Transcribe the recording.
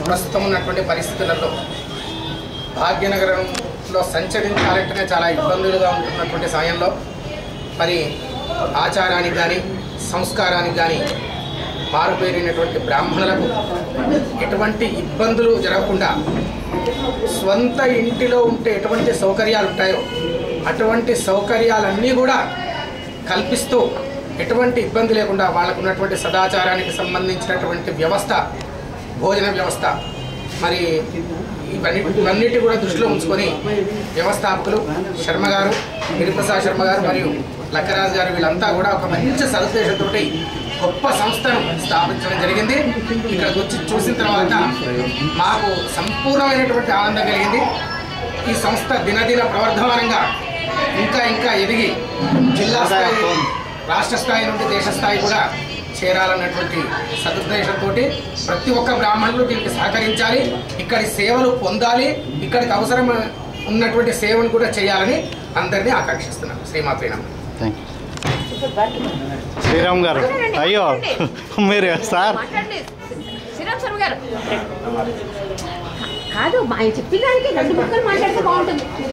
ప్రస్తుతం ఉన్నటువంటి పరిస్థితులలో భాగ్యనగరంలో సంచరించాలంటేనే చాలా ఇబ్బందులుగా ఉంటున్నటువంటి సమయంలో మరి ఆచారానికి కానీ సంస్కారానికి కానీ మారుపేరినటువంటి బ్రాహ్మణులకు ఎటువంటి ఇబ్బందులు జరగకుండా స్వంత ఇంటిలో ఉంటే ఎటువంటి సౌకర్యాలు ఉంటాయో అటువంటి సౌకర్యాలన్నీ కూడా కల్పిస్తూ ఎటువంటి ఇబ్బంది లేకుండా వాళ్ళకు ఉన్నటువంటి సదాచారానికి సంబంధించినటువంటి వ్యవస్థ, భోజన వ్యవస్థ మరి ఇవన్నిటి కూడా దృష్టిలో ఉంచుకొని వ్యవస్థాపకులు శర్మ గారు, గిరిప్రసాద్ శర్మ గారు మరియు లక్కరాజు గారు వీళ్ళంతా కూడా ఒక మంచి సదుద్దేశంతో గొప్ప సంస్థను స్థాపించడం జరిగింది. ఇక్కడికి వచ్చి చూసిన తర్వాత మాకు సంపూర్ణమైనటువంటి ఆనందం కలిగింది. ఈ సంస్థ దినదిన ప్రవర్ధమానంగా ఇంకా ఎదిగి జిల్లా స్థాయి, రాష్ట్ర స్థాయి నుండి దేశ స్థాయి కూడా చేరాలన్నటువంటి సదుద్దేశంతో ప్రతి ఒక్క బ్రాహ్మణులు దీనికి సహకరించాలి, ఇక్కడి సేవలు పొందాలి, ఇక్కడికి అవసరం ఉన్నటువంటి సేవను కూడా చేయాలని అందరినీ ఆకాంక్షిస్తున్నాను. శ్రీమాత్రే నమః. శ్రీరామ్ గారు, అయ్యో మీరు సార్ శ్రీరామ్ శర్మ గారు కాదు, చెప్పిన దానికి 2 ముక్కలు మాట్లాడితే బాగుంటుంది.